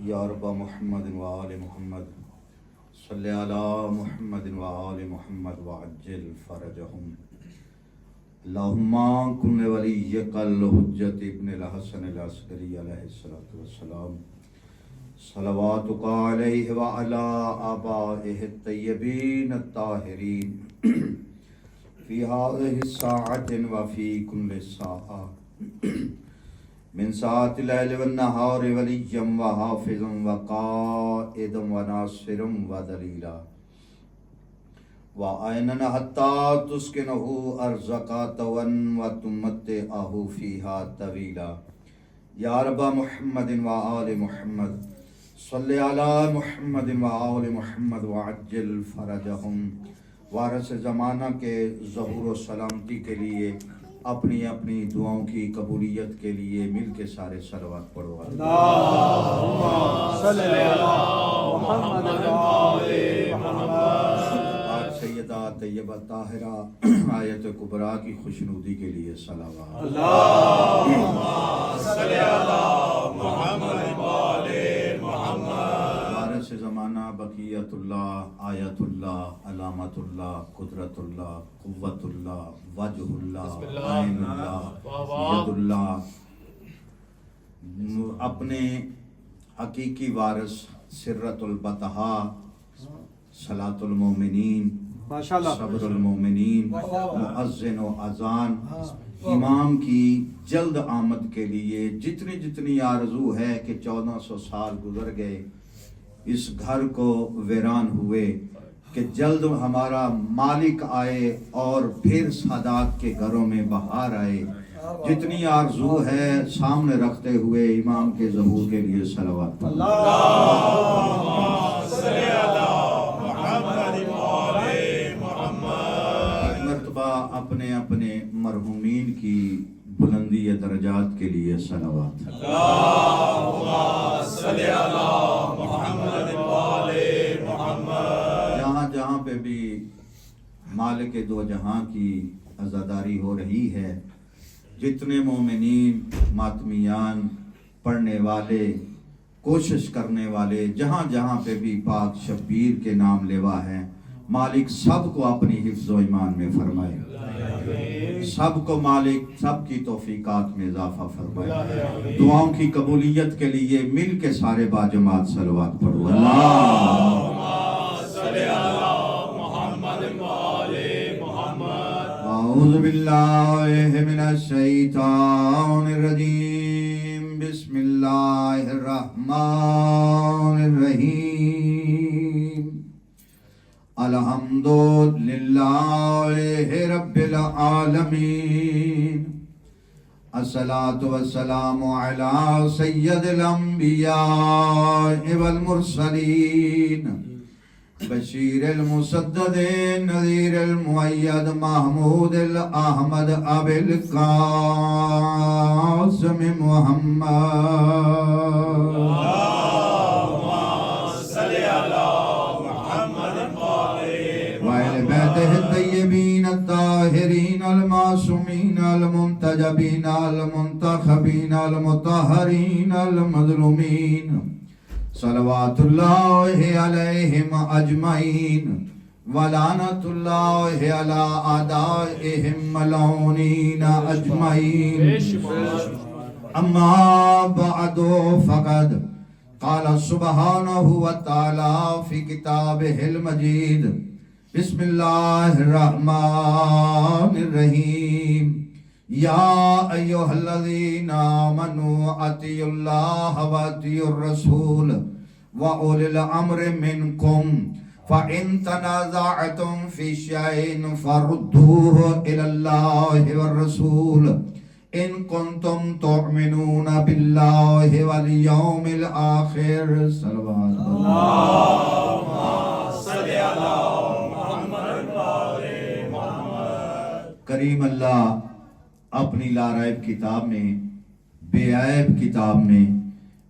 یا رب محمد و آل محمد صلی علی محمد و آل محمد وعجل فرجهم اللہم کن ولیک الحجت ابن الحسن العسکری علیہ السلام صلواتک علیہ وعلی آبائہ الطیبین الطاہرین فی هذه الساعة وفی کل ساعة من ساعة الليل والنهار وليا وحافظا وقائدا وناصرا ودليلا وعينا حتى تسكنه أرزك طوعا وتمتعه فيها طويلا يا رب محمد وآل محمد صل على محمد وآل محمد وعجل فرجهم وارث زمانہ کے ظہور و سلامتی کے لیے اپنی اپنی دعاؤں کی قبولیت کے لیے مل کے سارے صلوات پڑھو اللہم صلی علی محمد وآل محمد. آج سیدہ طیبہ طاہرہ آیت کبریٰ کی خوشنودی کے لیے صلوات. اللہم صلی علی محمد وآل محمد. وارث زمانہ بقیت اللہ، آیت اللہ، علامت اللہ، قدرت اللہ، قوت اللہ، وجہ اللہ، عین اللہ، ید اللہ، اپنے حقیقی وارث سرۃ البطحاء، صلاۃ المومنین، صبر المومنین، مؤذن و اذان، امام کی جلد آمد کے لیے جتنی آرزو ہے کہ 1400 سال گزر گئے اس گھر کو ویران ہوئے، کہ جلد ہمارا مالک آئے اور پھر سادات کے گھروں میں بہار آئے، جتنی آرزو ہے سامنے رکھتے ہوئے امام کے ظہور کے لیے صلوات. اللہم صلی علی محمد وآل محمد. ایک مرتبہ اپنے اپنے مرحومین کی بلندی درجات کے لیے صلوات. اللہم صلی علی محمد وآل محمد. جہاں پہ بھی مالک دو جہاں کی عزاداری ہو رہی ہے، جتنے مومنین، ماتمیان، پڑھنے والے، کوشش کرنے والے، جہاں جہاں پہ بھی پاک شبیر کے نام لیوا ہے، مالک سب کو اپنی حفظ و ایمان میں فرمائے، سب کو مالک سب کی توفیقات میں اضافہ فرمائے. دعاؤں کی قبولیت کے لیے مل کے سارے باجماعت صلوات پڑھو. اللہم صلی علی محمد وآل محمد. اعوذ باللہ من الشیطان الرجیم. بسم اللہ الرحمن الرحیم. الحمد للہ رب العالمین. الصلاة والسلام علی سید الانبیاء والمرسلین. بشیر المسدد نذیر المؤید محمود الاحمد ابی القاسم محمد. اللہم صلی علی محمد وآل بیتہ الطیبین الطاہرین المعصومین المنتجبین المنتخبین المطہرین المظلومین صلوات اللہ علیہم اجمعین ولعنت اللہ علی اعدائہم ملعونین اجمعین. اما بعد فقد قال سبحانہ وتعالی فی کتابہ المجید. بسم اللہ الرحمن الرحیم. یا ایھا الذین آمنوا اطیعوا اللہ واطیعوا الرسول واولی الامر منکم فإن تنازعتم فی شیء فردوہ الی اللہ والرسول ان کنتم تؤمنون باللہ والیوم الآخر. صلوات اللہم صلی علی محمد وآل محمد. کریم اللہ اپنی لارائب کتاب میں، بے عیب کتاب میں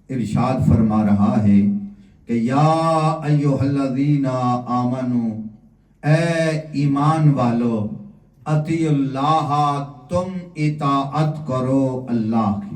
ارشاد فرما رہا ہے کہ یا ایھا الذین آمنو، اے ایمان والو، اطیعوا اللہ، تم اطاعت کرو اللہ کی.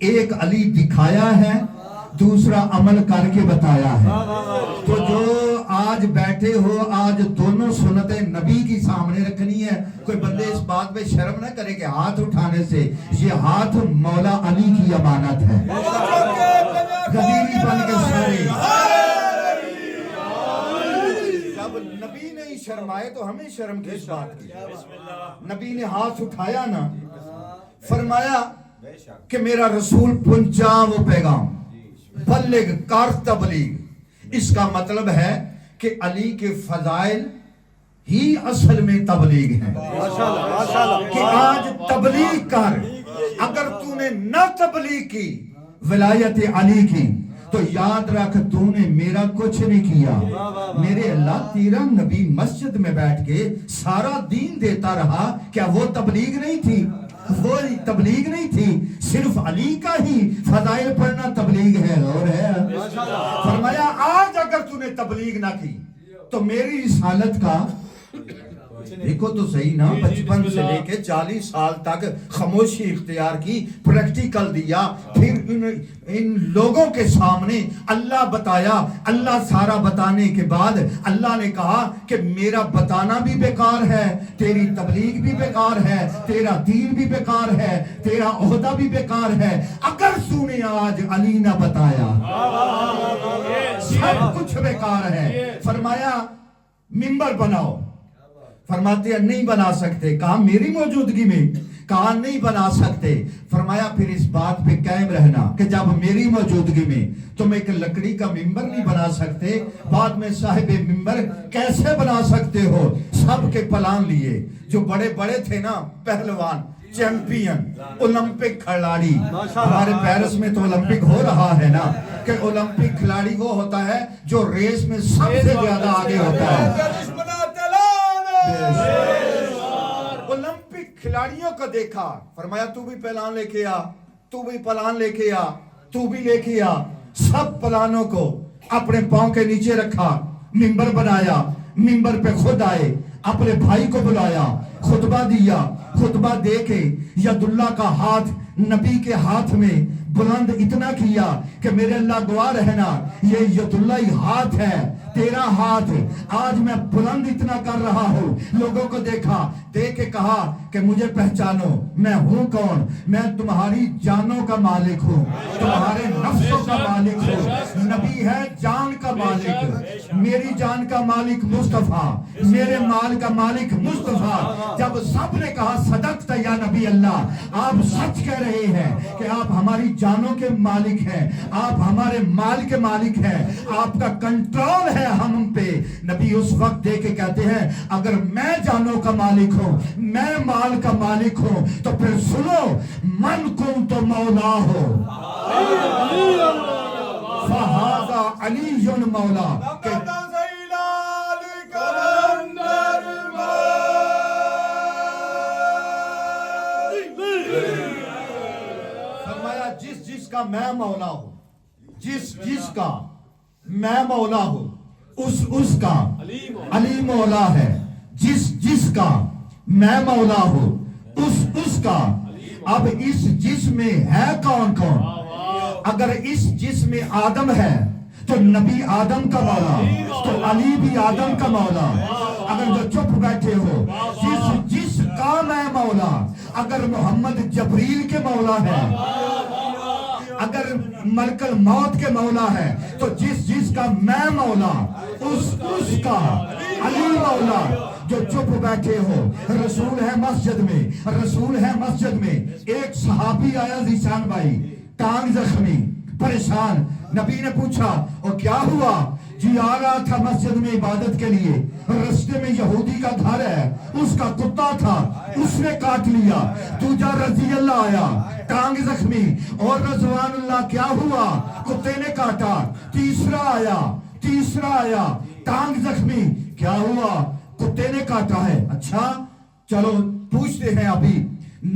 ایک علی دکھایا ہے، دوسرا عمل کر کے بتایا ہے۔ تو جو آج بیٹھے ہو، آج دونوں سنت نبی کی سامنے رکھنی ہے۔ کوئی بندے اس بات پہ شرم نہ کرے کہ ہاتھ اٹھانے سے، یہ ہاتھ مولا علی کی امانت ہے۔ غدیری بن کے سارے، جب نبی نہیں شرمائے تو ہمیں شرم کس بات کی؟ نبی نے ہاتھ اٹھایا نا، فرمایا کہ میرا رسول پہنچا وہ پیغام، بلغ کار تبلیغ۔ اس کا مطلب ہے کہ علی کے فضائل ہی اصل میں تبلیغ ہیں، کہ آج تبلیغ کر۔ اگر تو نے نہ تبلیغ کی ولایت علی کی تو یاد رکھ تو نے میرا کچھ نہیں کیا۔ میرے اللہ تیرا نبی مسجد میں بیٹھ کے سارا دین دیتا رہا، کیا وہ تبلیغ نہیں تھی؟ وہ تبلیغ نہیں تھی، صرف علی کا ہی فضائل پڑھنا تبلیغ ہے اور ہے۔ فرمایا آج اگر تو نے تبلیغ نہ کی تو میری رسالت کا، دیکھو تو صحیح نا، 55 سے لے کے 40 سال تک خاموشی اختیار کی، پریکٹیکل دیا، پھر ان لوگوں کے سامنے اللہ بتایا۔ اللہ سارا بتانے کے بعد اللہ نے کہا کہ میرا بتانا بھی بیکار ہے، تیری تبلیغ بھی بیکار ہے، تیرا دین بھی بیکار ہے، تیرا عہدہ بھی بیکار ہے، اگر تو نے آج علی نہ بتایا سب کچھ بیکار ہے۔ فرمایا منبر بناؤ، فرماتے ہیں نہیں بنا سکتے، کہا میری موجودگی میں، کہا نہیں بنا سکتے۔ فرمایا پھر اس بات پہ قائم رہنا کہ جب میری موجودگی میں تم ایک لکڑی کا ممبر نہیں بنا سکتے، بعد میں صاحب ممبر کیسے بنا سکتے ہو؟ سب کے پلان لیے، جو بڑے بڑے تھے نا، پہلوان، چیمپئن، اولمپک کھلاڑی، ہمارے پیرس میں تو اولمپک ہو رہا ہے نا، کہ اولمپک کھلاڑی وہ ہوتا ہے جو ریس میں سب سے زیادہ آگے ہوتا ہے۔ اولمپک کھلاڑیوں کو دیکھا، فرمایا تو بھی پلان لے کے آ، تو بھی پلان لے کے آ، تو بھی لے کے آ۔ سب پلانوں کو اپنے پاؤں کے نیچے رکھا، منبر بنایا، منبر پہ خود آئے، اپنے بھائی کو بلایا، خطبہ دیا، خطبہ دے کے ید اللہ کا ہاتھ نبی کے ہاتھ میں بلند اتنا کیا کہ میرے اللہ گواہ رہنا، یہ ید اللہ ہاتھ ہے، تیرا ہاتھ آج میں بلند اتنا کر رہا ہوں۔ لوگوں کو دیکھا، دیکھ کے کہا کہ مجھے پہچانو، میں ہوں کون؟ میں تمہاری جانوں کا مالک ہوں، تمہارے نفسوں کا مالک ہوں۔ نبی ہے جان کا مالک، میری جان کا مالک مصطفیٰ، میرے مال کا مالک مصطفیٰ۔ جب سب نے کہا صدقت یا نبی اللہ، آپ سچ کہہ رہے ہیں کہ آپ ہماری جانوں کے مالک ہیں، آپ ہمارے مال کے مالک ہیں، آپ کا کنٹرول ہے ہم پہ۔ نبی اس وقت دے کے کہتے ہیں اگر میں جانوں کا مالک ہوں، میں مال کا مالک ہوں، تو پھر سنو، من کنت مولا ہو فہذا علی مولا۔ فرمایا جس جس کا میں مولا ہوں، جس جس کا میں مولا ہوں، اس کا علی مولا ہے۔ جس جس کا میں مولا ہوں، اس کا۔ اب اس جسم میں ہے کون کون؟ اگر اس جسم میں آدم ہے تو نبی آدم کا مولا، تو علی بھی آدم کا مولا۔ اگر جو چپ بیٹھے ہو، جس کا میں مولا، اگر محمد جبریل کے مولا ہے، اگر ملک الموت کے مولا ہے، تو جس کا میں مولا، اس کا علی مولا۔ جو چپ بیٹھے ہو، رسول ہے مسجد میں، رسول ہے مسجد میں۔ ایک صحابی آیا ذیشان بھائی، ٹانگ زخمی، پریشان۔ نبی نے پوچھا اور کیا ہوا؟ جی آ رہا تھا مسجد میں عبادت کے لیے، رستے میں یہودی کا گھر ہے، اس کا کتا تھا، اس نے کاٹ لیا۔ دوجا رضی اللہ آیا، ٹانگ زخمی، اور رضوان اللہ کیا ہوا؟ کتے نے کاٹا۔ تیسرا آیا، ٹانگ زخمی، کیا ہوا؟ کتے نے کاٹا ہے۔ اچھا چلو پوچھتے ہیں۔ ابھی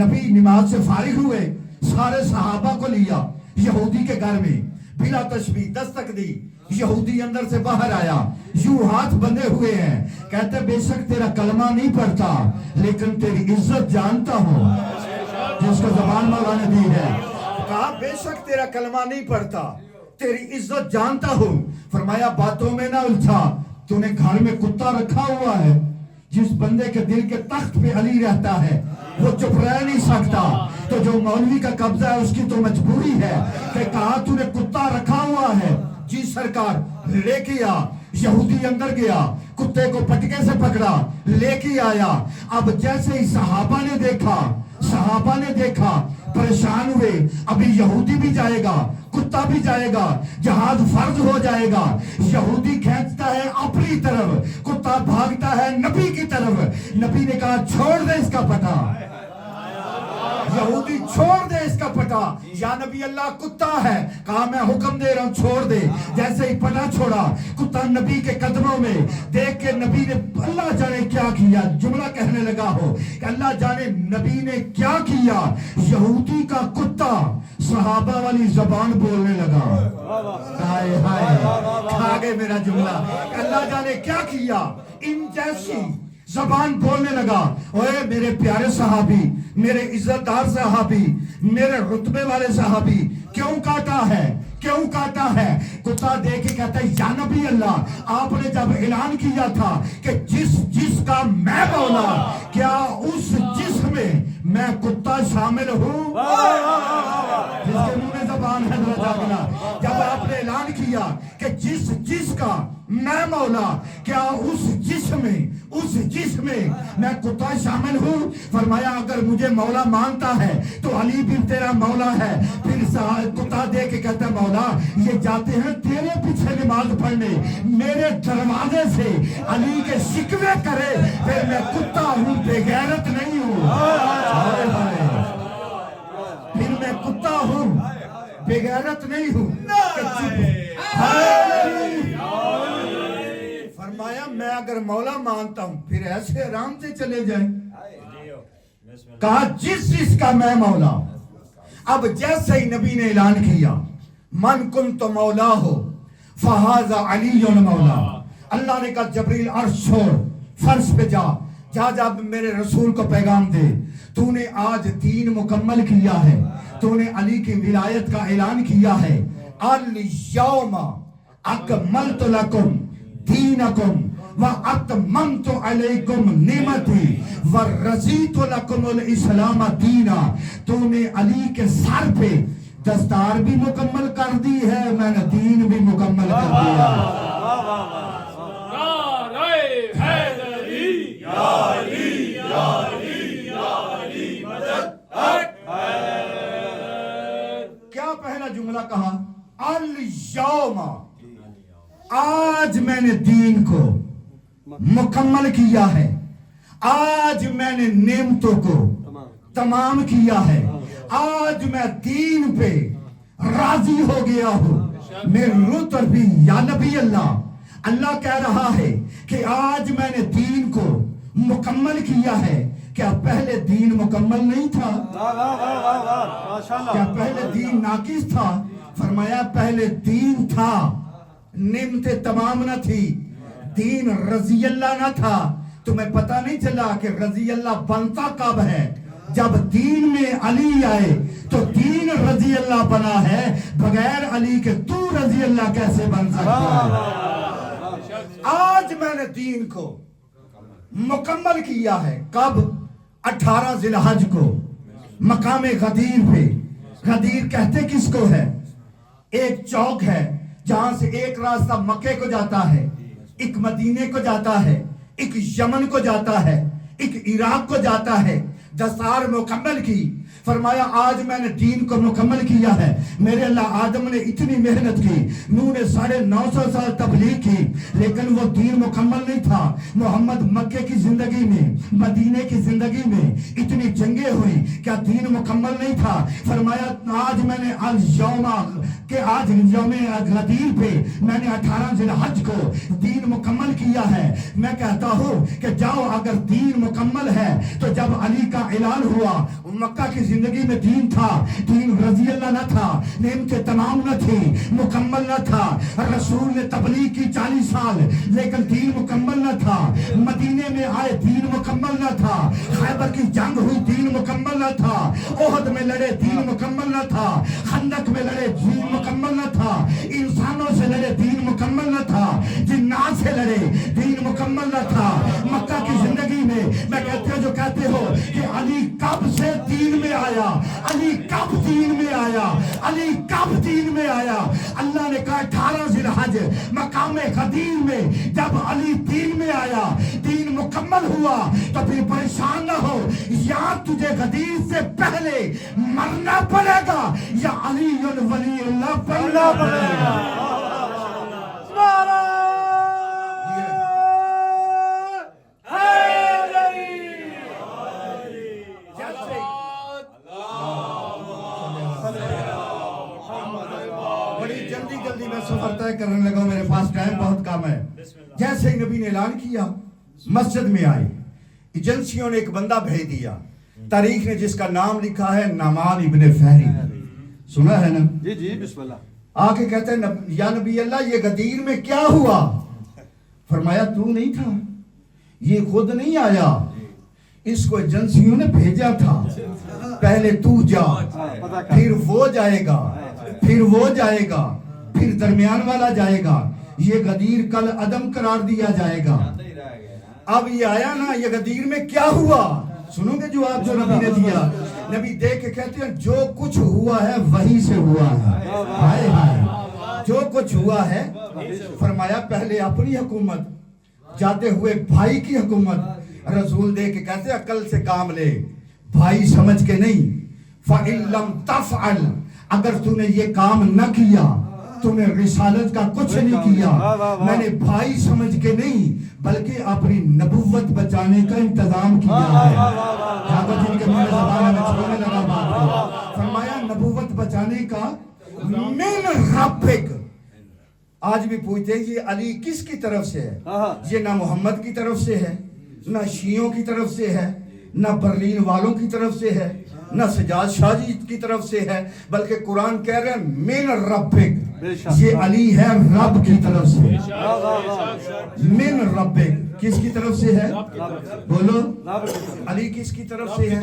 نبی نماز سے فارغ ہوئے، سارے صحابہ کو لیا یہودی کے گھر میں، بلا تشبیہ دستک دی، یہودی اندر سے باہر آیا، یوں ہاتھ بندھے ہوئے ہیں، کہتے بے شک تیرا کلمہ نہیں پڑھتا لیکن تیری عزت جانتا ہوں، جس کو زبان مولا نے دی ہے۔ کہا بے شک تیرا کلمہ نہیں پڑھتا، تیری عزت جانتا ہوں. فرمایا باتوں میں نہ الجھا، تو نے گھر میں کتا رکھا ہوا ہے. جس بندے کے دل کے تخت پہ علی رہتا ہے وہ چپ رہ نہیں سکتا. تو جو مولوی کا قبضہ ہے اس کی تو مجبوری ہے کہ کہا تو نے کتا رکھا ہوا ہے. جی سرکار، لے کے آ. یہودی اندر گیا، کتے کو پٹکے سے پکڑا، لے کے آیا. اب جیسے ہی صحابہ نے دیکھا پریشان ہوئے. ابھی یہودی بھی جائے گا، کتا بھی جائے گا، جہاد فرض ہو جائے گا. یہودی کھینچتا ہے اپنی طرف، کتا بھاگتا ہے نبی کی طرف. نبی نے کہا چھوڑ دے اس کا پٹا، یہودی چھوڑ دے اس کا پٹا. یا نبی اللہ کتا ہے. کہا میں حکم دے رہا ہوں چھوڑ دے. جیسے ہی پٹا چھوڑا، کتا نبی کے قدموں میں دیکھ کے نبی نے اللہ جانے کیا کیا. جملہ کہنے لگا ہو کہ اللہ جانے نبی نے کیا کیا. یہودی کا کتا صحابہ والی زبان بولنے لگا. ہائے ہائے، کھا گئے میرا جملہ. اللہ جانے کیا کیا، ان جیسی زبان بولنے لگا. اوے میرے پیارے صحابی، میرے عزت دار صحابی، میرے رتبے والے صحابی، کیوں کاٹا ہے؟ کتا دیکھ کے کہتا ہے یا نبی اللہ، آپ نے جب اعلان کیا تھا کہ جس کا میں مولا، کیا اس جسم میں کتا شامل ہوں؟ جس کے منہ میں زبان ہے جب آپ نے اعلان کیا کہ جس کا میں مولا، کیا اس جسم میں میں کتا شامل ہوں؟ فرمایا اگر مجھے مولا مانتا ہے تو علی بھی تیرا مولا ہے. پھر کتا دے کے کہتا ہے مولا یہ جاتے ہیں تیرے پیچھے نماز پڑھنے، میرے دروازے سے علی کے شکوے کرے، پھر میں کتا ہوں، بے غیرت نہیں ہوں. پھر میں کتا ہوں، بے غیرت نہیں ہوں. فرمایا میں اگر مولا مانتا ہوں پھر ایسے آرام سے چلے جائیں. کہا جس کا میں مولا. اب جیسے ہی نبی نے اعلان کیا من کنت مولا ہو فہذا علی مولا. اللہ نے کہا جبریل عرش چھوڑ، فرش پہ جا میرے رسول کو پیغام دے. تو نے آج دین مکمل کیا ہے، تو نے علی کی ولایت کا اعلان کیا ہے. الیوم اکملت لکم دینکم واتممت علیکم نعمتی ورضیت لکم الاسلام دینا. تو نے علی کے سر پہ دستار بھی مکمل کر دی ہے، میں نے دین بھی مکمل کر دیا. کیا پہلا جملہ کہا؟ الیوم، آج میں نے دین کو مکمل کیا ہے، آج میں نے نعمتوں کو تمام کیا ہے، آج میں دین پہ راضی ہو گیا ہوں. میرے روح پر بھی یا نبی اللہ کہہ رہا ہے کہ آج میں نے دین کو مکمل کیا ہے. کیا پہلے دین مکمل نہیں تھا؟ کیا پہلے دین ناقص تھا؟ فرمایا پہلے دین تھا، نعمتیں تمام نہ تھی، دین رضی اللہ نہ تھا. تمہیں پتہ نہیں چلا کہ رضی اللہ بنتا کب ہے؟ جب دین میں علی آئے تو دین رضی اللہ بنا ہے. بغیر علی کے تو رضی اللہ کیسے بن سکتا ہے؟ آج میں نے دین کو مکمل کیا ہے. کب؟ 18 ذی الحج کو مقام غدیر پہ. غدیر کہتے کس کو ہے؟ ایک چوک ہے جہاں سے ایک راستہ مکے کو جاتا ہے، ایک مدینے کو جاتا ہے، ایک یمن کو جاتا ہے، ایک عراق کو جاتا ہے. دستار مکمل کی. فرمایا آج میں نے دین کو مکمل کیا ہے. میرے اللہ آدم نے اتنی محنت کی، نوح نے 950 سال تبلیغ کی، لیکن وہ دین مکمل نہیں تھا. محمد مکے کی زندگی میں، مدینے کی زندگی میں اتنی جنگیں ہوئی، کیا دین مکمل نہیں تھا؟ فرمایا آج میں نے آج یوم غدیر پہ میں نے 18 ذی الحج کو دین مکمل کیا ہے. میں کہتا ہوں کہ جاؤ، اگر دین مکمل ہے تو جب علی کا اعلان ہوا مکہ کی زندگی میں دین تھا، دین رضی اللہ نہ تھا، نعمتیں تمام نہ تھی، مکمل نہ تھا. رسول نے تبلیغ کی 40 سال لیکن دین مکمل نہ تھا. مدینے میں آئے دین مکمل نہ تھا. خیبر کی جنگ ہوئی دین مکمل نہ تھا. احد میں لڑے دین مکمل نہ تھا. خندق میں لڑے دین مکمل نہ تھا. انسانوں سے لڑے دین مکمل نہ تھا. جنات سے لڑے دین مکمل نہ تھا. مکہ کی زندگی میں کہتے ہو جو کہتے ہو کہ علی کب سے دین میں آیا, علی کب دین میں آیا, علی کب دین میں آیا. اللہ نے کہا 18 ذی الحج مقام غدیر میں جب علی دین میں آیا, دین مکمل ہوا, تو پھر پریشان نہ ہو, یا تجھے غدیر سے پہلے مرنا پڑے گا یا علی ولی اللہ پڑھنا پڑے گا. بڑی جلدی میں سفر طے کرنے لگا, میرے پاس ٹائم بہت کم ہے. جیسے ہی نبی نے اعلان کیا مسجد میں آئی, ایجنسیوں نے ایک بندہ بھیج دیا, تاریخ نے جس کا نام لکھا ہے نعمان ابن فہری, سنا ہے نا؟ جی بسم اللہ. آ کے کہتے ہیں یا نبی اللہ یہ غدیر میں کیا ہوا؟ فرمایا تو نہیں تھا, یہ خود نہیں آیا, اس کو ایجنسیوں نے بھیجا تھا. پہلے تو جا, پھر وہ جائے گا, پھر وہ جائے گا, پھر درمیان والا جائے گا. یہ غدیر کل عدم قرار دیا جائے گا. اب یہ آیا نا, یہ غدیر میں کیا ہوا؟ سنو گے جواب جو نبی نے دیا. نبی دیکھ کے کہتے ہیں جو کچھ ہوا ہے وہی سے ہوا ہے. ہائے ہائے, جو کچھ ہوا ہے. فرمایا پہلے اپنی حکومت, جاتے ہوئے بھائی کی حکومت. رسول دیکھ کے کہتے ہیں عقل سے کام لے, بھائی سمجھ کے نہیں. فَإِن لَمْ تَفْعَلْ, اگر تو نے یہ کام نہ کیا, تو نے رسالت کا کچھ نہیں کیا. میں نے بھائی سمجھ کے نہیں بلکہ اپنی نبوت بچانے کا انتظام کیا ہے. جن کے میرے زبان میں چھوڑنے لگا بات کو, فرمایا نبوت بچانے کا من ربک. آج بھی پوچھتے ہیں یہ علی کس کی طرف سے ہے؟ یہ نہ محمد کی طرف سے ہے, نہ شیعوں کی طرف سے ہے, نہ برلین والوں کی طرف سے ہے, نہ سجاد شاہ جی کی طرف سے ہے, بلکہ قرآن کہہ رہے ہیں من ربک. یہ علی ہے رب کی طرف سے. من ربک کس کی طرف سے ہے؟ بولو, علی کس کی طرف سے ہے؟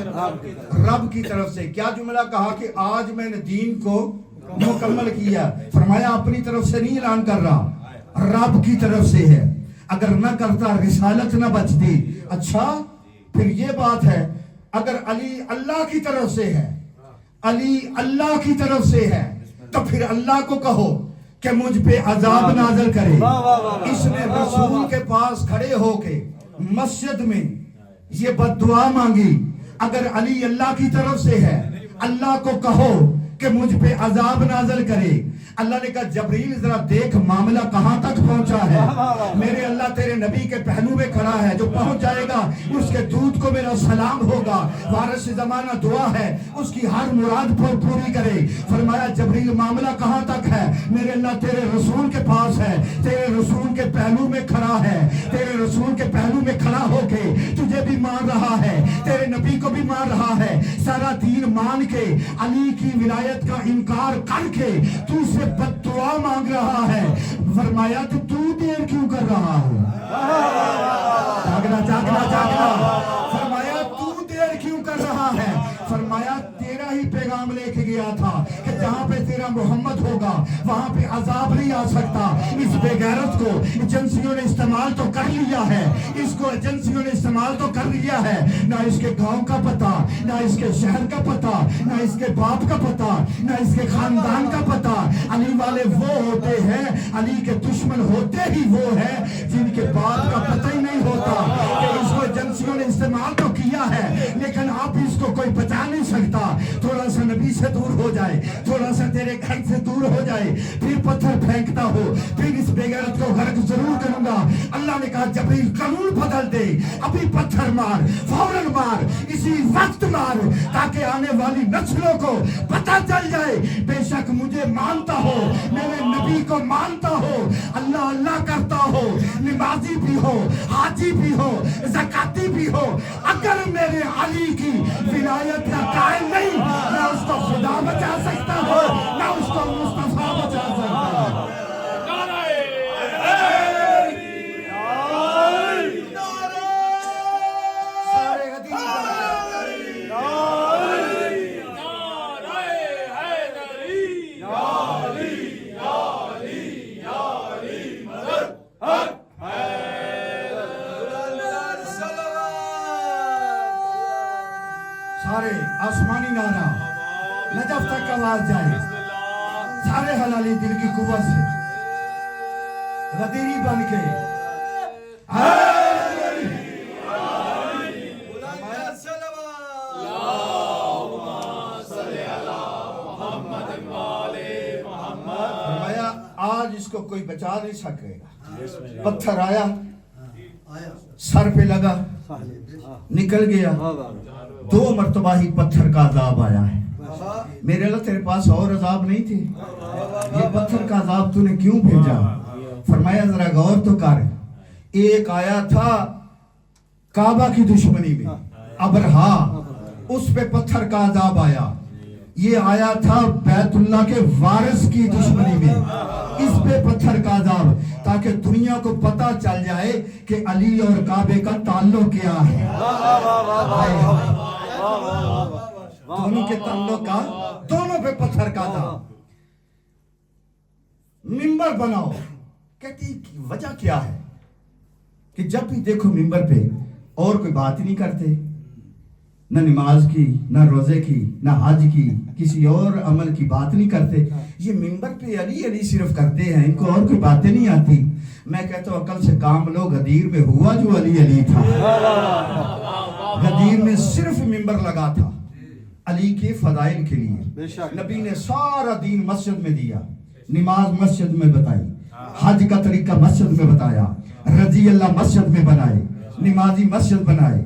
رب کی طرف سے. کیا جملہ کہا کہ آج میں نے دین کو مکمل کیا. فرمایا اپنی طرف سے نہیں اعلان کر رہا, رب کی طرف سے ہے. اگر نہ کرتا رسالت نہ بچتی. اچھا پھر یہ بات ہے, اگر علی اللہ کی طرف سے ہے, علی اللہ کی طرف سے ہے, تو پھر اللہ کو کہو کہ مجھ پہ عذاب نازل کرے. اس نے رسول کے پاس کھڑے ہو کے مسجد میں یہ بد دعا مانگی. اگر علی اللہ کی طرف سے ہے, اللہ کو کہو کہ مجھ پہ عذاب نازل کرے. اللہ نے کہا جبریل ذرا دیکھ معاملہ کہاں تک پہنچا ہے. میرے اللہ تیرے نبی کے پہلو میں کھڑا ہے, جو پہنچ جائے گا اس کے دودھ کو میرا سلام ہوگا. وارث زمانہ دعا ہے, اس کی ہر مراد پوری کرے. فرمایا جبریل معاملہ کہاں تک ہے؟ میرے اللہ تیرے رسول کے پاس ہے, تیرے رسول کے پہلو میں کھڑا ہے, تیرے رسول کے پہلو میں کھڑا ہو کے تجھے بھی مار رہا ہے, تیرے نبی کو بھی مار رہا ہے. سارا دین مان کے علی کی ولایت کا انکار کر کے تو سے بد دعا مانگ رہا ہے. فرمایا تو دیر کیوں کر رہا ہے؟ جاگنا. فرمایا تو دیر کیوں کر رہا ہے؟ فرمایا تیرا ہی پیغام لے کے گیا تھا کہ جہاں پہ تیرا محمد ہوگا وہاں پہ عذاب نہیں آ سکتا. اس بے غیرت کو ایجنسیوں نے استعمال تو کر لیا ہے, اس کو ایجنسیوں نے استعمال تو کر لیا ہے. نہ اس کے گاؤں کا پتہ, نہ اس کے شہر کا پتہ, نہ اس کے باپ کا پتہ, نہ اس کے خاندان کا پتہ. علی والے وہ ہوتے ہیں, علی کے دشمن ہوتے ہی وہ ہیں جن کے باپ کا پتہ ہی نہیں ہوتا. کہ اس کو ایجنسیوں نے استعمال تو کیا ہے لیکن اب اس کو کوئی بچا نہیں سکتا. تھوڑا سا نبی سے دور ہو جائے, تھوڑا سا تیرے گھر سے دور ہو جائے, پھر پتھر پھینکتا ہو, پھر اس بے غیرت کو غرق ضرور کروں گا. اللہ نے کہا جبریل قانون بدل دے, ابھی پتھر مار, فوراً مار, اسی وقت مار, تاکہ آنے والی نسلوں کو پتہ چل جائے بے شک مجھے مانتا ہو, میرے نبی کو مانتا ہو, اللہ اللہ کرتا ہو, نمازی بھی ہو, حاجی بھی ہو, زکاتی بھی ہو, اگر میرے علی کی ولایت کا قائل نہیں, نہ اس کو خدا بچا سکتا ہو, نہ اس کو مصطفیٰ بچا سکتا ہے. طرف تک آواز جائے سارے حلالی دل کی قوت سے غدیری بن کے فرمایا آج اس کو کوئی بچا نہیں سکے گا. پتھر آیا سر پہ لگا نکل گیا. 2 مرتبہ ہی پتھر کا عذاب آیا ہے. میرے اللہ تیرے پاس اور عذاب نہیں تھے؟ یہ پتھر کا عذاب تو نے کیوں بھیجا؟ فرمایا ذرا غور تو کر. ایک آیا تھا کعبہ کی دشمنی میں ابرہا، اس پہ پتھر کا عذاب آیا. یہ آیا تھا بیت اللہ کے وارث کی دشمنی میں، اس پہ پتھر کا عذاب، تاکہ دنیا کو پتا چل جائے کہ علی اور کعبے کا تعلق کیا ہے. دونوں کے تعلق کا، دونوں پہ پتھر کا عذاب. منبر بناؤ، کہتی وجہ کیا ہے کہ جب بھی دیکھو منبر پہ اور کوئی بات نہیں کرتے، نہ نماز کی، نہ روزے کی، نہ حج کی، کسی اور عمل کی بات نہیں کرتے. یہ منبر پہ علی علی صرف کرتے ہیں، ان کو اور کوئی باتیں نہیں آتی. میں کہتا ہوں عقل سے کام لو. غدیر میں ہوا جو علی علی تھا. غدیر میں صرف منبر لگا تھا علی کے فضائل کے لیے. نبی نے سارا دین مسجد میں دیا، نماز مسجد میں بتائی، حج کا طریقہ مسجد میں بتایا، رضی اللہ مسجد میں بنائے، نمازی مسجد بنائے،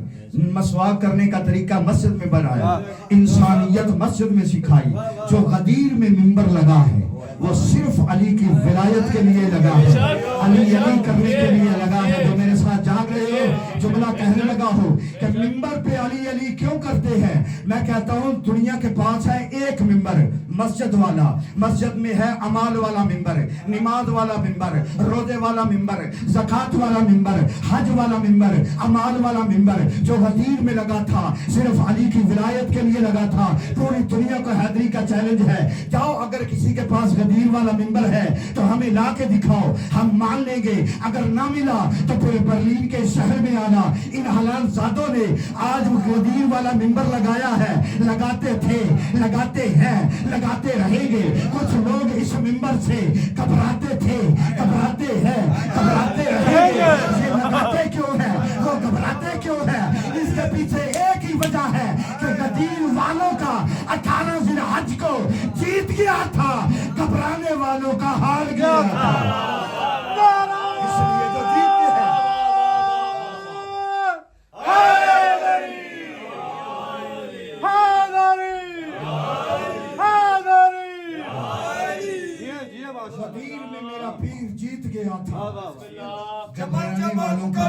مسواک کرنے کا طریقہ مسجد میں بنایا، انسانیت مسجد میں سکھائی. جو غدیر میں منبر لگا ہے وہ صرف علی کی ولایت کے لیے لگا ہے، علی علی کرنے کے لیے لگا ہے. جو میرے ساتھ جاگ رہے ہو، جملہ کہنے لگا ہو کہ منبر پہ علی علی کیوں کرتے ہیں، میں کہتا ہوں دنیا کے پاس ہے ایک منبر مسجد والا. مسجد میں ہے اعمال والا منبر، نماز والا منبر، روزے والا منبر، زکات والا منبر، حج والا منبر، اعمال والا منبر. جو غدیر میں لگا تھا صرف علی کی ولایت کے لیے لگا تھا. پوری دنیا کو حیدری کا چیلنج ہے، جاؤ اگر کسی کے پاس غدیر والا منبر ہے تو ہمیں لا کے دکھاؤ، ہم مان لیں گے. اگر نہ ملا تو پورے برلین کے شہر میں آنا. ان حلال زادوں نے آج غدیر والا منبر لگایا ہے، لگاتے تھے، لگاتے ہیں، لگاتے رہیں گے. کچھ لوگ اس منبر سے گھبراتے تھے، گھبراتے ہیں، گھبراتے رہیں گے. یہ لگاتے کیوں ہیں، وہ گھبراتے کیوں ہیں؟ اس کے پیچھے ایک ہی وجہ ہے کہ غدیر والوں کا 18 ذی الحج کو جیت گیا تھا، گھبرانے والوں کا ہار گیا تھا. اس لیے جو جیتے ہیں غدیر میں میرا پیر جیت گیا تھا. گھبرانے والوں کا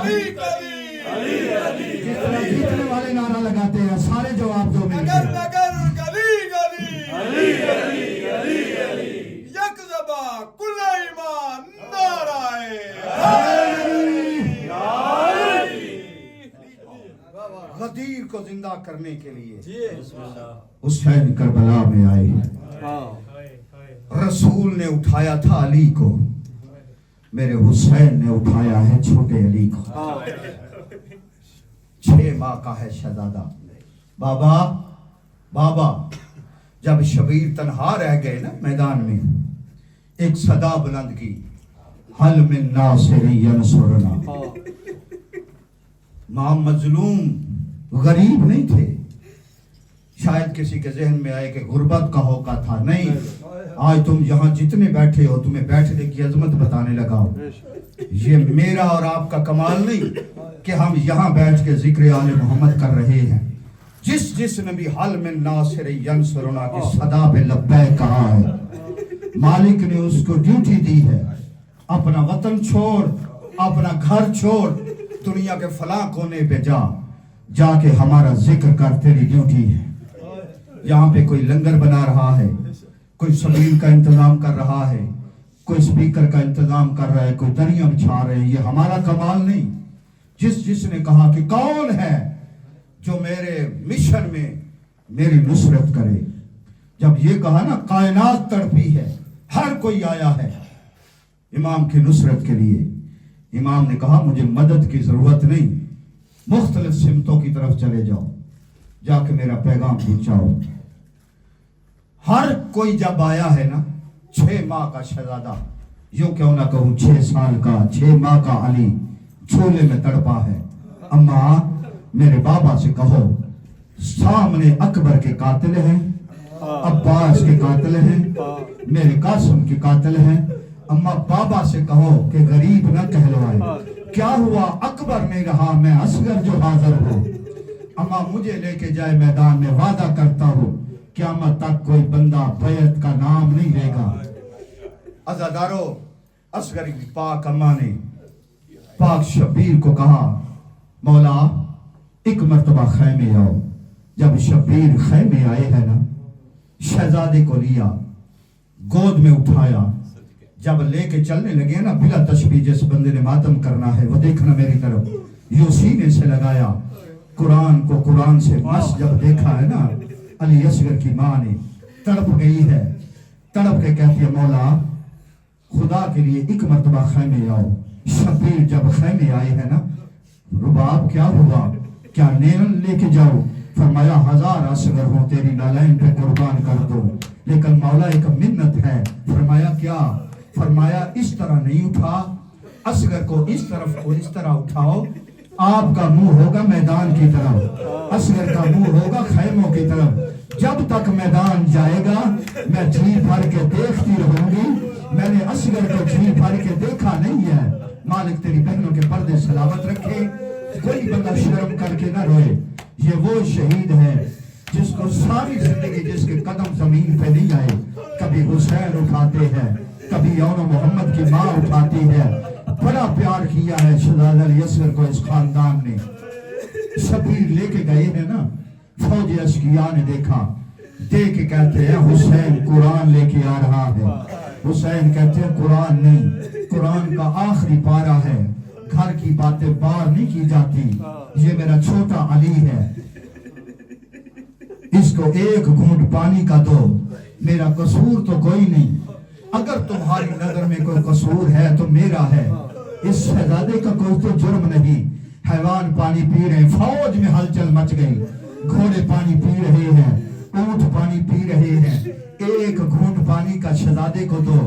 جتنا جیتنے والے نعرہ لگاتے ہیں سارے جواب دو مل کے. غدیر کو زندہ کرنے کے لیے حسین کربلا میں آئے. رسول نے اٹھایا تھا علی کو، میرے حسین نے اٹھایا ہے چھوٹے علی کو. 6 ماہ کا ہے شہزادہ. بابا بابا جب شبیر تنہا رہ گئے نا میدان میں، ایک صدا بلند کی، حل من ناصر ینصرنا. ماں مظلوم غریب نہیں تھے. شاید کسی کے ذہن میں آئے کہ غربت کا ہوگا تھا. نہیں، آج تم یہاں جتنے بیٹھے ہو تمہیں بیٹھنے کی عظمت بتانے لگا ہوں. یہ میرا اور آپ کا کمال نہیں کہ ہم یہاں بیٹھ کے ذکر آل محمد کر رہے ہیں. جس نے بھی حل من ناصر ینصرنا کی صدا پہ لبیک کہا ہے، مالک نے اس کو ڈیوٹی دی ہے. اپنا وطن چھوڑ، اپنا گھر چھوڑ، دنیا کے فلاں کونے پہ جا کے ہمارا ذکر کر، تیری ڈیوٹی ہے. یہاں پہ کوئی لنگر بنا رہا ہے، کوئی سبیل کا انتظام کر رہا ہے، کوئی سپیکر کا انتظام کر رہا ہے، کوئی دریاں بچھا رہے ہیں. یہ ہمارا کمال نہیں. جس نے کہا کہ کون ہے جو میرے مشن میں میری نصرت کرے، جب یہ کہا نا کائنات تڑپی ہے، ہر کوئی آیا ہے امام کی نصرت کے لیے. امام نے کہا مجھے مدد کی ضرورت نہیں، مختلف سمتوں کی طرف چلے جاؤ، جا کے میرا پیغام پہنچاؤ. ہر کوئی جب آیا ہے نا 6 ماہ کا شہزادہ، یوں کیوں نہ کہوں 6 سال کا 6 ماہ کا علی چھولے میں تڑپا ہے. اماں میرے بابا سے کہو سامنے اکبر کے قاتل ہیں، عباس کے قاتل ہیں، میرے قاسم کے قاتل ہیں. اماں بابا سے کہو کہ غریب نہ کہلوائے. کیا ہوا؟ اکبر نے کہا میں اصغر جو حاضر ہوں. اماں مجھے لے کے جائے میدان میں، وعدہ کرتا ہوں قیامت تک کوئی بندہ بیعت کا نام نہیں لے گا. عزادارو، اصغر کی پاک اماں نے پاک شبیر کو کہا مولا ایک مرتبہ خیمے آؤ. جب شبیر خیمے آئے ہیں نا، شہزادے کو لیا، گود میں اٹھایا. جب لے کے چلنے لگے نا، بلا تشبیہ جس بندے نے ماتم کرنا ہے وہ دیکھنا میری طرف، یوں سینے سے لگایا. قرآن کو قرآن سے مس جب دیکھا ہے نا، علی اصغر کی ماں نے تڑپ گئی ہے. تڑپ کے کہتی ہے مولا خدا کے لیے ایک مرتبہ خیمے آؤ. شبیر جب خیمے آئے ہیں نا، رباب کیا ہوا؟ کیا نیل لے کے جاؤ؟ فرمایا 1000 اصغر ہوں تیری نالین پہ قربان کر دو، لیکن مولا ایک منت ہے. فرمایا کیا؟ فرمایا اس طرح نہیں اٹھا، اصغر کو اس طرف کو اس طرح اٹھاؤ، آپ کا منہ ہوگا میدان کی طرف، اصغر کا منہ ہوگا خیموں کی طرف. جب تک میدان جائے گا میں جی بھر کے دیکھتی رہوں گی. میں نے اصغر کو جی بھر کے دیکھا نہیں ہے. مالک تیری بہنوں کے پردے سلامت رکھے، کوئی بندہ شرم کر کے نہ روئے. یہ وہ شہید ہے جس کو ساری زندگی جس کے قدم زمین پہ نہیں آئے. کبھی حسین اٹھاتے ہیں، کبھی یون محمد کی ماں اٹھاتی ہے. بڑا پیار کیا ہے شہزادہ علی اصغر کو اس خاندان نے. شبیر لے کے گئے ہیں نا، فوج اشقیاء نے دیکھا، دیکھ کے کہتے ہیں حسین قرآن لے کے آ رہا ہے. حسین کہتے ہیں قرآن نہیں، قرآن کا آخری پارہ ہے، گھر کی باتیں باہر نہیں کی جاتی. یہ میرا چھوٹا علی ہے، اس کو ایک گھونٹ پانی کا دو. میرا قصور تو کوئی نہیں، اگر تمہاری نظر میں کوئی قصور ہے تو میرا ہے. اس شہزادے کا کوئی تو جرم نہیں. حیوان پانی پی رہے ہیں، فوج میں ہلچل مچ گئی، گھوڑے پانی پی رہے ہیں، اونٹ پانی پی رہے ہیں. ایک گھونٹ پانی کا شہزادے کو دو.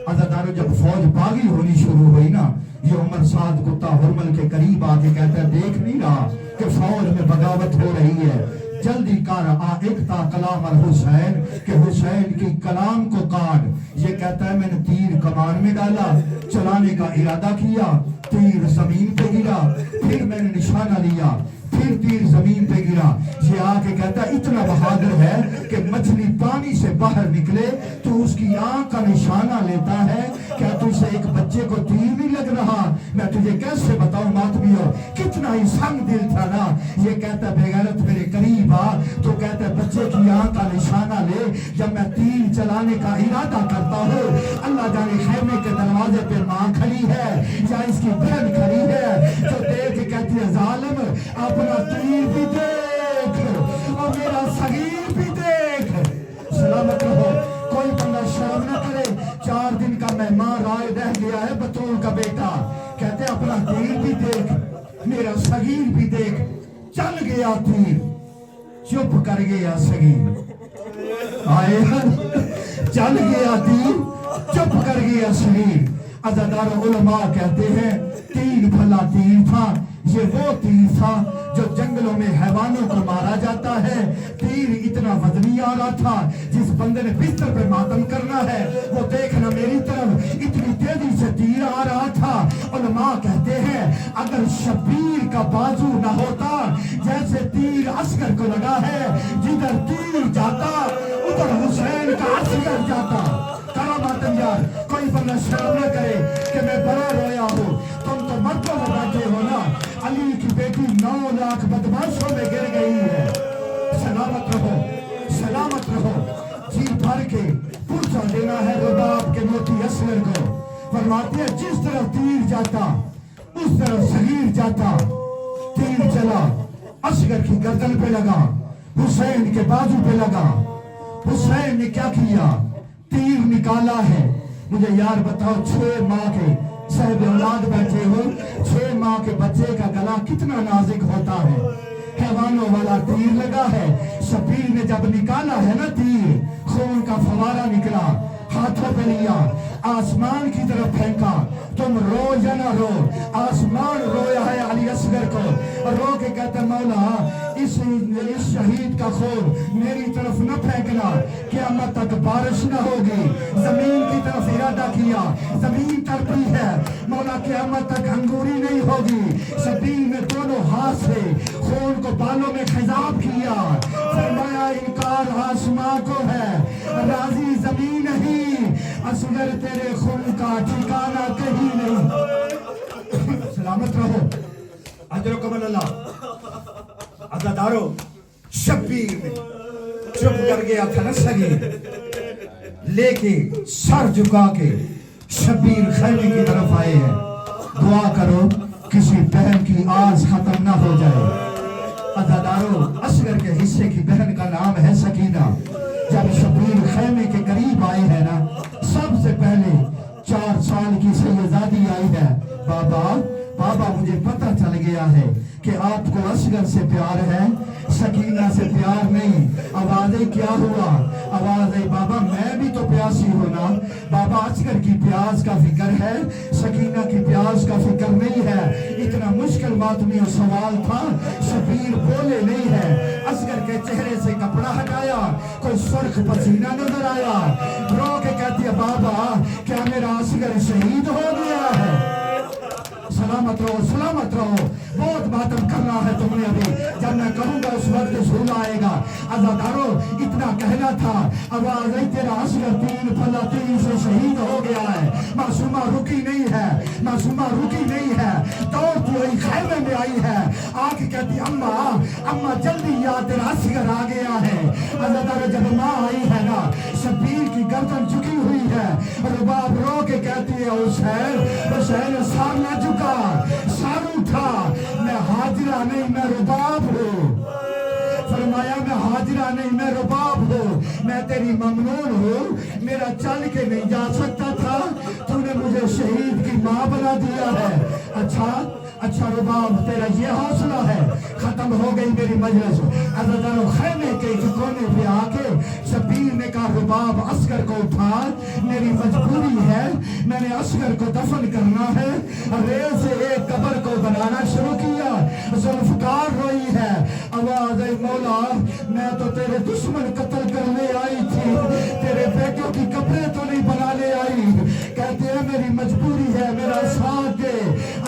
عزادارو جب فوج باغی ہونی شروع ہوئی نا، یہ عمر سعد کتا ہرمل کے قریب آ کے کہتا ہے دیکھ نہیں رہا کہ فوج میں بغاوت ہو رہی ہے، جلدی کر آ اقتا کلام الحسین کہ حسین کی کلام کو کاٹ. یہ کہتا ہے میں نے تیر کمان میں ڈالا، چلانے کا ارادہ کیا، تیر زمین پہ گرا، پھر میں نے نشانہ لیا، پھر تیر زمین پہ گرا. یہ آ کے کہتا ہے اتنا بہادر ہے کہ مچھلی پانی سے باہر نکلے تو اس کی آنکھ کا نشانہ لیتا ہے. کیا تجھے ایک بچے کو تیر نہیں لگ رہا؟ میں تجھے کیسے بتاؤں ماتمیو، کتنا ہی سنگ دل تھا نا. یہ کہتا ہے بے غیرت میرے قریب آ، تو کہتا ہے بچے کی آنکھ کا نشانہ لے. جب میں تیر چلانے کا ارادہ کرتا ہوں، اللہ جانے خیمے کے دروازے پہ ماں کھڑی ہے یا اس کی بہن کھڑی ہے، جو دیکھ کے کہتی ہے ظالم اپنا تیر بھی دیکھ اور میرا صغیر بھی دیکھ. سلامت رہو، کوئی بندہ شرم نہ کرے. 4 دن کا مہمان رائے رہ گیا ہے، بطول کا بیٹا، کہتے ہیں اپنا تیر بھی دیکھ، میرا صغیر بھی دیکھ. چل گیا تیر، چپ کر گیا صغیر. آئے چل گیا تیر، چپ کر گیا صغیر. عزادار علماء کہتے ہیں 3 بھلا تیر تھا. یہ وہ تیر تھا جو جنگلوں میں حیوانوں کو مارا جاتا ہے. تیر اتنا وزنی آ رہا تھا، جس بندے نے بستر پہ ماتم کرنا ہے وہ دیکھنا میری طرف، اتنی تیزی سے تیر آ رہا تھا. علماء کہتے ہیں اگر شبیر کا بازو نہ ہوتا، جیسے تیر اصغر کو لگا ہے، جدھر تیر جاتا ادھر حسین کا اصغر جاتا. کراماتم یار، کوئی بندہ شرم نہ کرے کہ میں بڑا رویا ہوں. تم تو مردوں میں بیٹھے ہو نا. علی کی بیٹی 9 لاکھ بدماشوں میں گر گئی ہے. سلامت رہو، سلامت رہو. جی بھر کے پرچہ دینا ہے رباب کے موتی اصغر کو. فرماتے ہیں جس طرف تیر جاتا اس طرف صغیر جاتا. تیر چلا، اصغر کی گردن پہ لگا، حسین کے بازو پہ لگا. حسین نے کیا کیا؟ تیر نکالا ہے. مجھے یار بتاؤ 6 ماہ کے صاحب اولاد بیٹھے ہو، 6 ماہ کے بچے کا گلا کتنا نازک ہوتا ہے. حیوانوں والا تیر لگا ہے. شبیر نے جب نکالا ہے نا تیر, خون کا فوارہ نکلا, ہاتھوں پہ لیا, آسمان کی طرف پھینکا. تم رو یا نہ رو, آسمان رویا ہے علی اصغر کو, رو کے کہتے مولا اس شہید کا خون میری طرف نہ پھینکنا, قیامت تک بارش نہ ہوگی. زمین کی طرف ارادہ کیا, زمین تڑپی ہے, مولا قیامت تک انگوری نہیں ہوگی. شبیر نے دونوں ہاتھ سے خون کو بالوں میں خضاب کیا, فرمایا انکار آسمان کو ہے, راضی زمین نہیں, اصغر تیرے خون کا ٹھکانہ کہیں نہیں. سلامت رہو, اجرکم اللہ. عزادارو, شبیر نے چپ کر گیا تھا نا سگی, لے کے سر جھکا کے شبیر خیمے کی طرف آئے ہیں. دعا کرو کسی بہن کی آز ختم نہ ہو جائے. عزادارو, اصغر کے حصے کی بہن کا نام ہے سکینہ. جب شبیر خیمے کے قریب آئے ہیں نا, سب سے پہلے 4 سال کی سیدزادی آئی ہے. بابا مجھے پتہ چل گیا ہے کہ آپ کو اصغر سے پیار ہے, سکینہ سے پیار نہیں. آوازیں کیا ہوا؟ آوازیں بابا میں بھی تو پیاسی ہوں نا. بابا اصغر کی پیاس کا فکر ہے, سکینہ کی پیاس کا فکر نہیں ہے. اتنا مشکل ماتمی سوال تھا, شبیر بولے نہیں ہے. اصغر کے چہرے سے کپڑا ہٹایا, کوئی سرخ پسینہ نظر آیا, رو کے کہتی ہے بابا کیا میرا اصغر شہید ہو گیا ہے؟ سلامت رہو, بہت ماتم کرنا ہے تم نے ابھی, جب میں کہوں گا اس وقت سن آئے گا. عزادارو, اتنا کہنا تھا, آواز آئی تیرا اصغر 3 فلسطین سے شہید ہو گیا ہے. معصومہ رکی نہیں ہے, دوڑتی ہوئی خیمے میں آئی ہے, آ کے کہتی اماں جلدی یا تیرا اصغر آ گیا ہے. عزادارو, جب ماں آئی ہے نا, شبیر کی گردن جھکی ہوئی ہے, رباب رو کے کہتی ہے حسین سر نہ جھکا, سر اٹھا, میں حاجرہ نہیں میں رباب ہوں. فرمایا میں حاجرہ نہیں میں رباب ہوں, میں تیری ممنون ہوں. میرا چل کے نہیں جا سکتا تھا, تو نے مجھے شہید کی ماں بنا دیا ہے. اچھا رباب, تیرا یہ حوصلہ ہے. ختم ہو گئی میری مجلس. عزادارو, خیمے کے کونے پہ آ کے شبیر نے کہا رباب اصغر کو اٹھا, میری مجبوری ہے, میں نے اصغر کو دفن کرنا ہے. ریل سے ایک قبر کو بنانا شروع کیا. ذوالفقار روئی ہے, آواز آئی مولا میں تو تیرے دشمن قتل کرنے آئی تھی, تیرے بیٹوں کی قبریں تو نہیں بنانے آئی. کہتے ہیں میری مجبوری ہے, میرا ساتھ دے.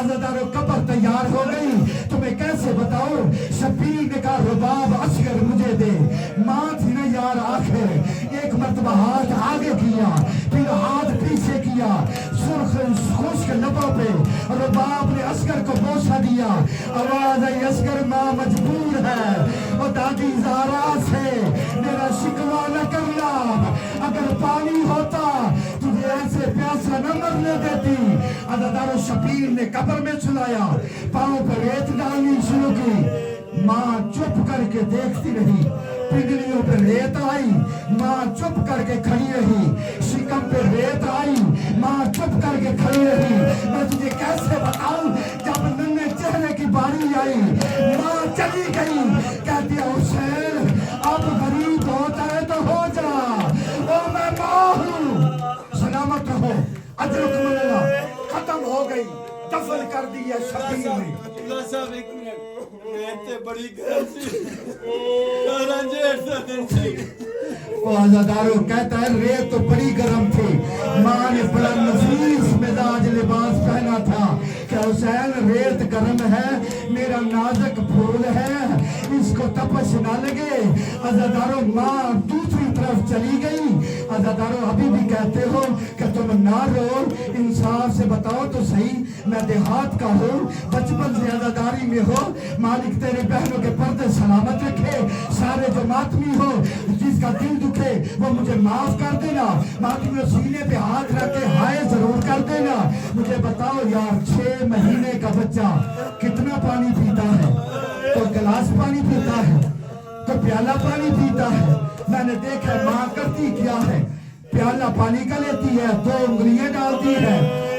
عزادارو, قبر تیار ہو گئی, تمہیں کیسے بتاؤں. شبیر نے کہا رباب اصغر مجھے دے. ماں تھی نا یار, آخر ایک مرتبہ ہاتھ آگے کیا, پھر ہاتھ پیچھے کیا, سرخ خشک لبوں پہ رباب نے اصغر کو بوسہ دیا. آواز آئی اصغر ماں مجبور ہے, اور دادی زہرا سے میرا شکوہ نہ کرنا, اگر پانی ہوتا تجھے ایسے پیاسا نہ مرنے دیتی. عزادارو, شبیر نے قبر میں سلایا, پاؤں پر ریت ڈالنی شروع کی. ماں چپ کر کے دیکھتی رہی, پگڑیوں پہ ریت آئی, ماں چپ کر کے کھڑی رہی. شکم پہ ریت آئی, ماں چپ کر کے کھڑی رہی. میں تجھے کیسے بتاؤں, جب ننے چہرے کی باری آئی, ماں چلی گئی. کہتی ہے حسین اب غریب ہوتا ہے تو ہو جا, او میں ماں ہوں. سلامت رہو, اجرکم اللہ. ختم ہو گئی, دفن کر دیا شبیر نے. اللہ صاحب ایک منٹ, ریت بڑی گرم سی, رنجیٹ سے دن سی. عزادارو, کہتا ہے ریت تو بڑی گرم تھی. ماں نے بڑا نفیس مزاج لباس پہنا تھا کہ حسین ریت گرم ہے, میرا نازک پھول ہے, اس کو تپش نہ لگے. عزادارو, ماں دوسری طرف چلی گئی. عزادارو, ابھی بھی کہتے ہو کہ تم نہ رو, انصاف سے بتاؤ تو صحیح, میں دیہات کا ہوں, بچپن سے عزاداری میں ہو. مالک تیرے بہنوں کے پردے سلامت رکھے. سارے جو ماتمی ہو, جس کا دل دکھے وہ مجھے معاف کر دینا. ماتمیوں, سینے پہ ہاتھ رکھ کے ہائے ضرور کر دینا. مجھے بتاؤ یار, 6 مہینے کا بچہ کتنا پانی پیتا ہے؟ کوئی گلاس پانی پیتا ہے, کوئی پیالہ پانی پیتا ہے. میں نے دیکھا ماں کرتی کیا ہے, پیالہ پانی کا لیتی ہے, 2 انگلیاں ڈالتی ہے,